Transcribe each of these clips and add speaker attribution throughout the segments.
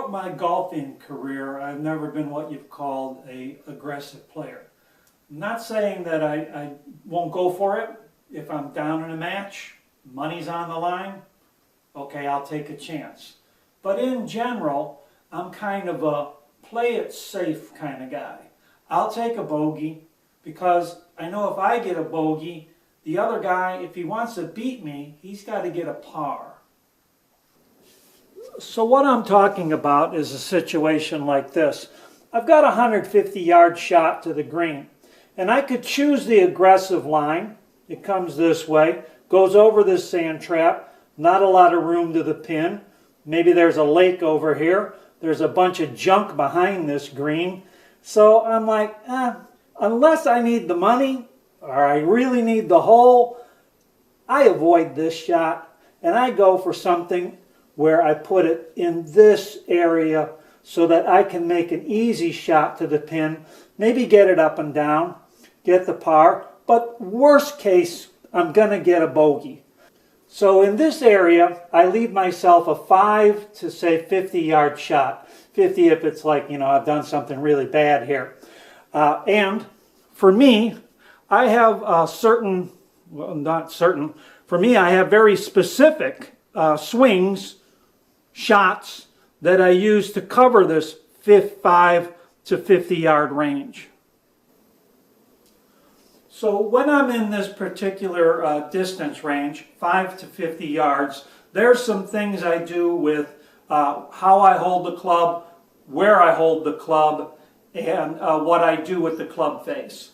Speaker 1: Throughout my golfing career, I've never been what you've called an aggressive player. I'm not saying that I won't go for it. If I'm down in a match, money's on the line, okay, I'll take a chance. But in general, I'm kind of a play it safe kind of guy. I'll take a bogey because I know if I get a bogey, the other guy, if he wants to beat me, he's got to get a par. So what I'm talking about is a situation like this. I've got a 150-yard shot to the green, and I could choose the aggressive line. It comes this way, goes over this sand trap, not a lot of room to the pin. Maybe there's a lake over here. There's a bunch of junk behind this green. So I'm like, unless I need the money or I really need the hole, I avoid this shot and I go for something where I put it in this area so that I can make an easy shot to the pin, maybe get it up and down, get the par, but worst case, I'm going to get a bogey. So in this area, I leave myself a 5 to say 50-yard shot. 50 if it's like, I've done something really bad here. And for me, I have for me I have very specific swings, shots that I use to cover this 5 to 50-yard range. So when I'm in this particular distance range, 5 to 50 yards, there's some things I do with how I hold the club, where I hold the club, and what I do with the club face.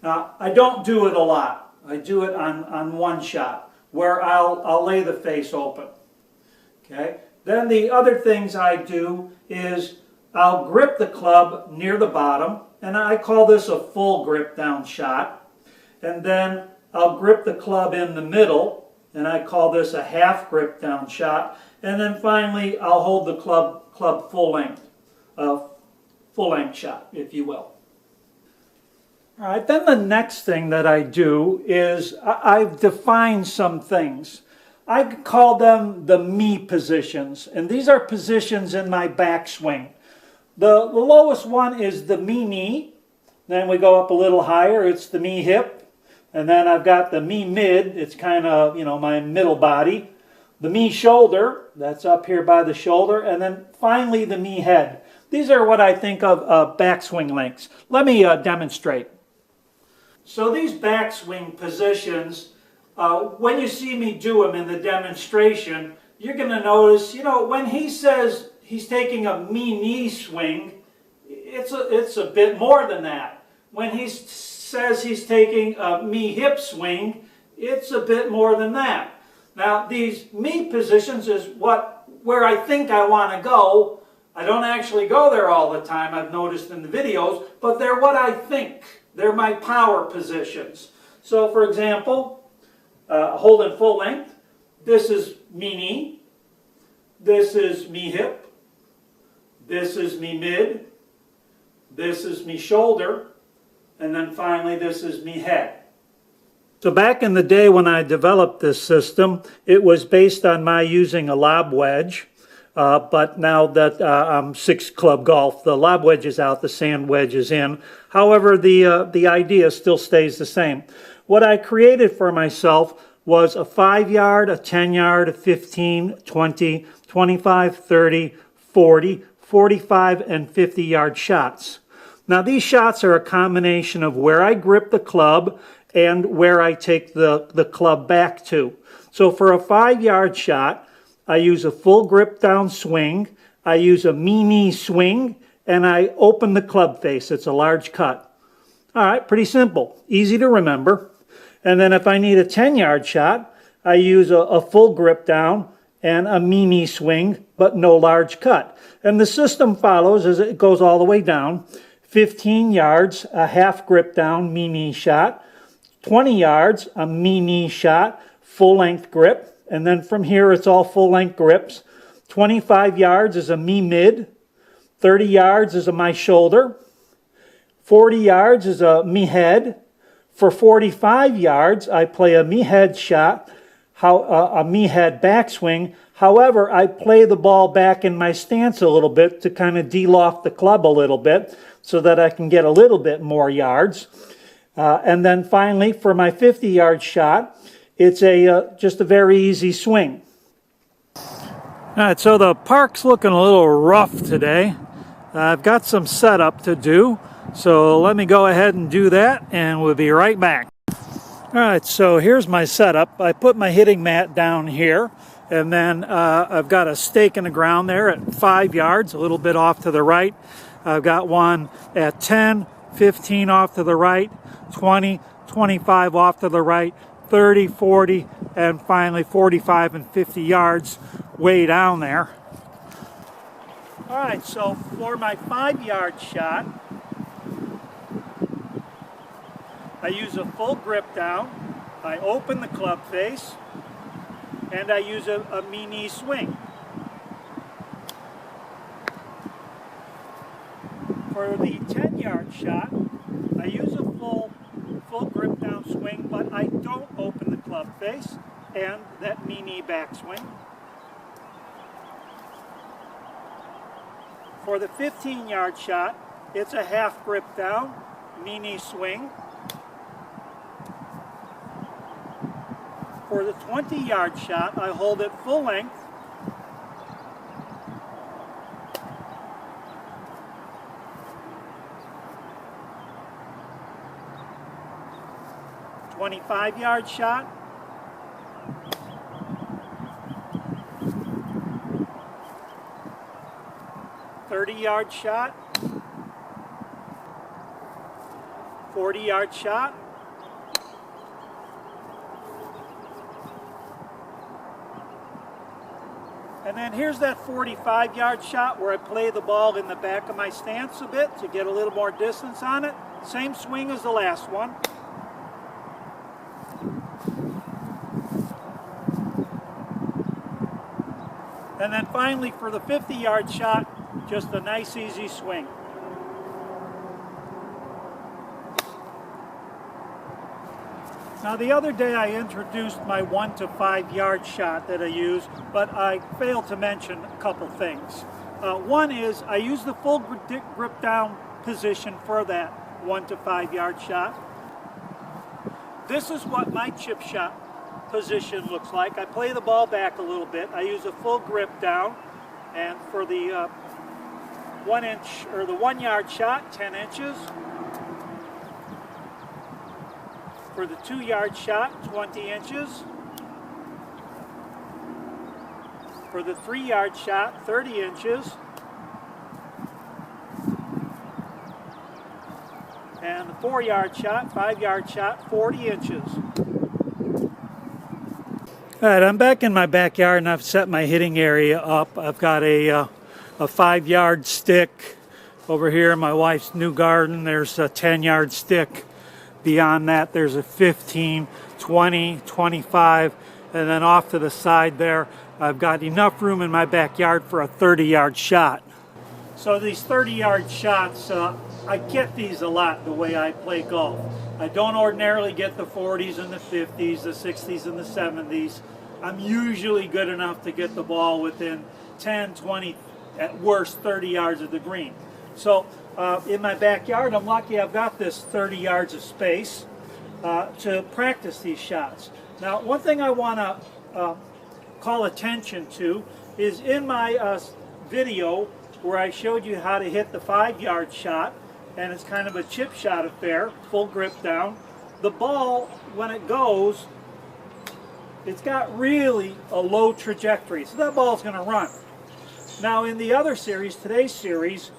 Speaker 1: Now, I don't do it a lot. I do it on one shot, where I'll lay the face open. Okay. Then the other things I do is I'll grip the club near the bottom, and I call this a full grip down shot. And then I'll grip the club in the middle, and I call this a half grip down shot. And then finally, I'll hold the club full length shot, if you will. All right, then the next thing that I do is I've defined some things. I call them the me positions, and these are positions in my backswing. The lowest one is the me knee. Then we go up a little higher, it's the me hip. And then I've got the me mid, it's kind of, my middle body. The me shoulder, that's up here by the shoulder. And then finally the me head. These are what I think of backswing lengths. Let me demonstrate. So these backswing positions, when you see me do them in the demonstration, you're going to notice, when he says he's taking a me knee swing, it's a bit more than that. When he says he's taking a me hip swing, it's a bit more than that. Now, these me positions is where I think I want to go. I don't actually go there all the time, I've noticed in the videos, but they're what I think. They're my power positions. So, for example, holding full length, this is me knee, this is me hip, this is me mid, this is me shoulder, and then finally this is me head. So back in the day when I developed this system, it was based on my using a lob wedge. But now that I'm 6 club golf, the lob wedge is out, the sand wedge is in. However, the idea still stays the same. What I created for myself was a 5-yard, a 10-yard, a 15, 20, 25, 30, 40, 45, and 50-yard shots. Now these shots are a combination of where I grip the club and where I take the club back to. So for a 5-yard shot, I use a full grip down swing, I use a me knee swing, and I open the club face. It's a large cut. All right, pretty simple, easy to remember. And then if I need a 10-yard shot, I use a full grip down and a me knee swing, but no large cut. And the system follows as it goes all the way down. 15 yards, a half grip down, me knee shot. 20 yards, a me knee shot, full length grip. And then from here, it's all full-length grips. 25 yards is a me mid. 30 yards is a my shoulder. 40 yards is a me head. For 45 yards, I play a me head shot, a me head backswing. However, I play the ball back in my stance a little bit to kind of de-loft the club a little bit so that I can get a little bit more yards. And then finally, for my 50-yard shot, it's just a very easy swing. All right, so the park's looking a little rough today. I've got some setup to do, so let me go ahead and do that, and we'll be right back. All right, so here's my setup. I put my hitting mat down here, and then I've got a stake in the ground there at 5 yards, a little bit off to the right. I've got one at 10, 15 off to the right, 20, 25 off to the right, 30, 40, and finally 45 and 50 yards way down there. All right, so for my 5-yard shot, I use a full grip down, I open the club face, and I use a me-knee swing. For the 10-yard shot, I use a full grip down swing, but I don't open the club face and that me-knee backswing. For the 15-yard shot, it's a half grip down, me-knee swing. For the 20-yard shot, I hold it full length. "25-yard shot. "30-yard shot. "40-yard shot. And then here's that 45-yard shot where I play the ball in the back of my stance a bit to get a little more distance on it. Same swing as the last one. And then finally for the 50-yard shot, just a nice easy swing. Now the other day I introduced my 1 to 5 yard shot that I use, but I failed to mention a couple things. One is I use the full grip down position for that 1 to 5 yard shot. This is what my chip shot position looks like. I play the ball back a little bit. I use a full grip down, and for the 1 inch or the 1 yard shot, 10 inches. For the 2 yard shot, 20 inches. For the 3 yard shot, 30 inches. And the 4 yard shot, 5 yard shot, 40 inches. All right, I'm back in my backyard and I've set my hitting area up. I've got a 5 yard stick over here in my wife's new garden. There's a 10 yard stick. Beyond that, there's a 15, 20, 25, and then off to the side there, I've got enough room in my backyard for a 30-yard shot. So these 30-yard shots, I get these a lot the way I play golf. I don't ordinarily get the 40s and the 50s, the 60s and the 70s. I'm usually good enough to get the ball within 10, 20, at worst 30 yards of the green. So in my backyard, I'm lucky I've got this 30 yards of space to practice these shots. Now, one thing I want to call attention to is in my video where I showed you how to hit the 5 yard shot, and it's kind of a chip shot affair, full grip down. The ball, when it goes, it's got really a low trajectory, so that ball's going to run. Now, in the other series, today's series,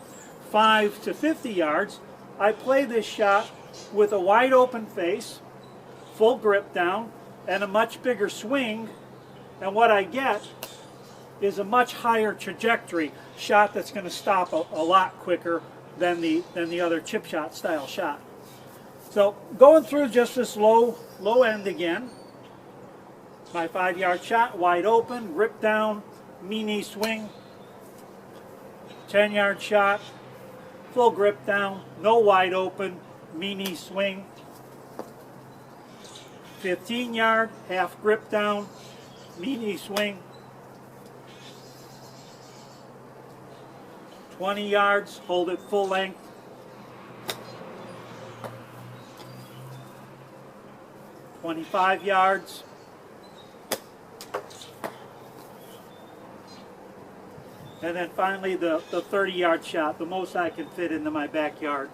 Speaker 1: 5 to 50 yards, I play this shot with a wide open face, full grip down, and a much bigger swing, and what I get is a much higher trajectory shot that's going to stop a lot quicker than the other chip shot style shot. So going through just this low end again, my 5 yard shot, wide open, grip down, me-knee swing, 10 yard shot, full grip down, no wide open, me-knee swing. 15 yard, half grip down, meet knee swing, 20 yards, hold it full length, 25 yards, and then finally the 30-yard shot, the most I can fit into my backyard.